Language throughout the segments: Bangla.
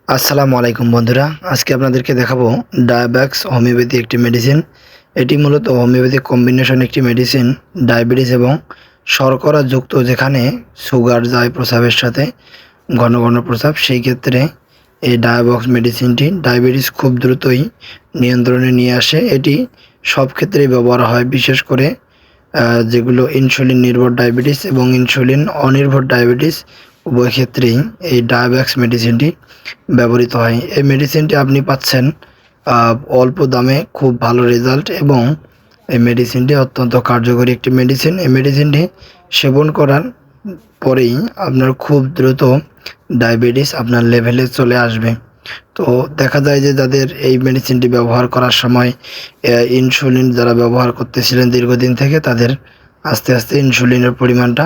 আসসালামু আলাইকুম বন্ধুরা, আজকে আপনাদেরকে দেখাবো ডায়াব্যাক্স হোমিওপ্যাথি একটি মেডিসিন। এটি মূলত হোমিওপ্যাথিক কম্বিনেশন একটি মেডিসিন। ডায়াবেটিস এবং শর্করা যুক্ত যেখানে সুগার যায় প্রস্রাবের সাথে, ঘন ঘন প্রস্রাব, সেই ক্ষেত্রে এই ডায়াবক্স মেডিসিনটি ডায়াবেটিস খুব দ্রুতই নিয়ন্ত্রণে নিয়ে আসে। এটি সব ক্ষেত্রেই ব্যবহার হয়, বিশেষ করে যেগুলো ইনসুলিন নির্ভর ডায়াবেটিস এবং ইনসুলিন অনির্ভর ডায়াবেটিস উভয় ক্ষেত্রেই এই ডায়াব্যাক্স মেডিসিনটি ব্যবহৃত হয়। এই মেডিসিনটি আপনি পাচ্ছেন অল্প দামে, খুব ভালো রেজাল্ট, এবং এই মেডিসিনটি অত্যন্ত কার্যকরী একটি মেডিসিন। এই মেডিসিনটি সেবন করার পরেই আপনার খুব দ্রুত ডায়াবেটিস আপনার লেভেলে চলে আসবে। তো দেখা যায় যে যাদের এই মেডিসিনটি ব্যবহার করার সময় ইনসুলিন যারা ব্যবহার করতেছিলেন দীর্ঘদিন থেকে, তাদের আস্তে আস্তে ইনসুলিনের পরিমাণটা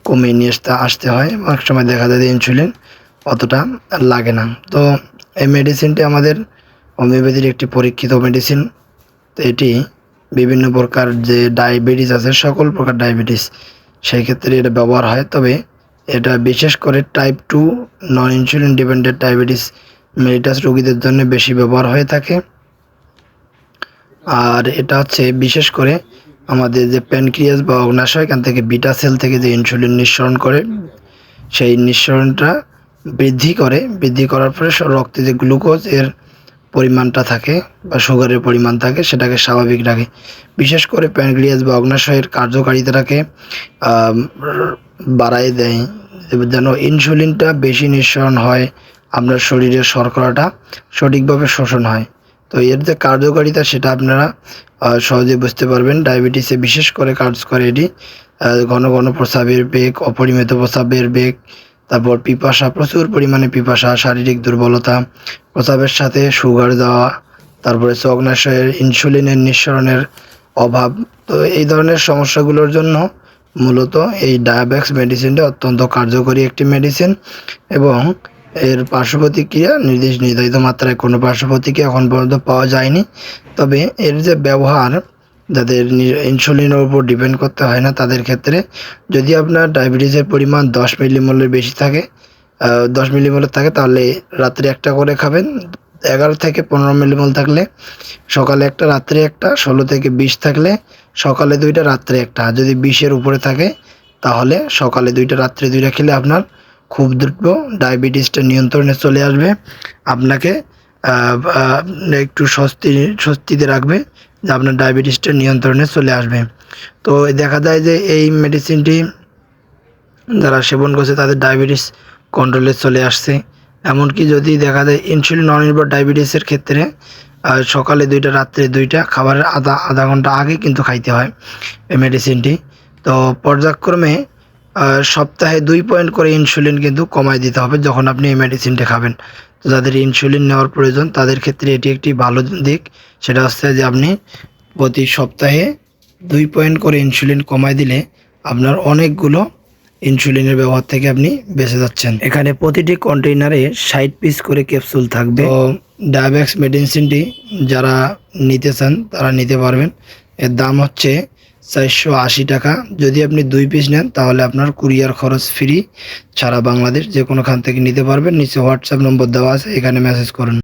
কমিয়ে নিয়ে আসতে হয়। অনেক সময় দেখা যায় যে ইনসুলিন অতটা লাগে না। তো এই মেডিসিনটি আমাদের হোমিওপ্যাথির একটি পরীক্ষিত মেডিসিন। তো এটি বিভিন্ন প্রকার যে ডায়াবেটিস আছে, সকল প্রকার ডায়াবেটিস, সেই ক্ষেত্রে এটা ব্যবহার হয়। তবে এটা বিশেষ করে টাইপ 2 নন ইনসুলিন ডিপেন্ডেন্ট ডায়াবেটিস মেলিটাস রোগীদের জন্য বেশি ব্যবহার হয়ে থাকে। আর এটা হচ্ছে বিশেষ করে আমাদের যে প্যানক্রিয়াস বা অগ্নাশয়, এখান থেকে বিটা সেল থেকে যে ইনসুলিন নিঃসরণ করে, সেই নিঃসরণটা বৃদ্ধি করার পরে রক্তে যে গ্লুকোজ এর পরিমাণটা থাকে বা সুগারের পরিমাণ থাকে, সেটাকে স্বাভাবিক রাখে। বিশেষ করে প্যানক্রিয়াস বা অগ্নাশয়ের কার্যকারিতাটাকে বাড়ায় দেয়, যেন ইনসুলিনটা বেশি নিঃসরণ হয়, আপনার শরীরের শর্করাটা সঠিকভাবে শোষণ হয়। তো এর যে কার্যকারিতা সেটা আপনারা সহজে বুঝতে পারবেন। ডায়াবেটিসে বিশেষ করে কাজ করে এটি। ঘন ঘন প্রস্রাবের বেগ, অপরিমিত প্রস্রাবের বেগ, তারপর পিপাসা, প্রচুর পরিমাণে পিপাসা, শারীরিক দুর্বলতা, প্রস্রাবের সাথে সুগার যাওয়া, তারপরে অগ্নাশয়ের ইনসুলিনের নিঃসরণের অভাব। তো এই ধরনের সমস্যাগুলোর জন্য মূলত এই ডায়াব্যাক্স মেডিসিনটা অত্যন্ত কার্যকরী একটি মেডিসিন, এবং এর পার্শ্বপ্রতিক্রিয়া নির্ধারিত মাত্রায় কোনো পার্শ্বপ্রতিক্রিয়া এখন পর্যন্ত পাওয়া যায়নি। তবে এর যে ব্যবহার, যাদের ইনসুলিনের উপর ডিপেন্ড করতে হয় না, তাদের ক্ষেত্রে যদি আপনার ডায়াবেটিসের পরিমাণ 10 মিলিমোলের বেশি থাকে, 10 মিলিমোলের থাকে, তাহলে রাত্রে একটা করে খাবেন। 11 থেকে 15 মিলিমোল থাকলে সকালে একটা, রাত্রে একটা। 16 থেকে 20 থাকলে সকালে 2টা, রাত্রে একটা। যদি 20-এর উপরে থাকে তাহলে সকালে 2টা, রাত্রে 2টা খেলে আপনার খুব দ্রুত ডায়াবেটিসটা নিয়ন্ত্রণে চলে আসবে। আপনাকে একটু স্বস্তিতে রাখবে যে আপনার ডায়াবেটিসটা নিয়ন্ত্রণে চলে আসবে। তো দেখা যায় যে এই মেডিসিনটি যারা সেবন করছে তাদের ডায়াবেটিস কন্ট্রোলে চলে আসছে। এমনকি যদি দেখা যায় ইনসুলিন অনির্ভর ডায়াবেটিসের ক্ষেত্রে সকালে 2টা, রাত্রে 2টা, খাবারের আধা ঘন্টা আগে কিন্তু খাইতে হয় এই মেডিসিনটি। তো পর্যায়ক্রমে সপ্তাহে 2 পয়েন্ট করে ইনসুলিন কিন্তু কমায় দিতে হবে যখন আপনি এই মেডিসিনটা খাবেন। তো যাদের ইনসুলিন নেওয়ার প্রয়োজন তাদের ক্ষেত্রে এটি একটি ভালো দিক। সেটা হচ্ছে যে আপনি প্রতি সপ্তাহে 2 পয়েন্ট করে ইনসুলিন কমায় দিলে আপনার অনেকগুলো ইনসুলিনের ব্যবহার থেকে আপনি বেঁচে যাচ্ছেন। এখানে প্রতিটি কন্টেইনারে 60 পিস করে ক্যাপসুল থাকবে। তো ডায়াব্যাক্স মেডিসিনটি যারা নিতে চান তারা নিতে পারবেন। এর দাম হচ্ছে 480 টাকা। যদি আপনি 2 পিস নেন তাহলে আপনার কুরিয়ার খরচ ফ্রি। সারা বাংলাদেশ যে কোনোখান থেকে নিতে পারবেন। নিচে হোয়াটসঅ্যাপ নম্বর দেওয়া আছে, এখানে মেসেজ করুন।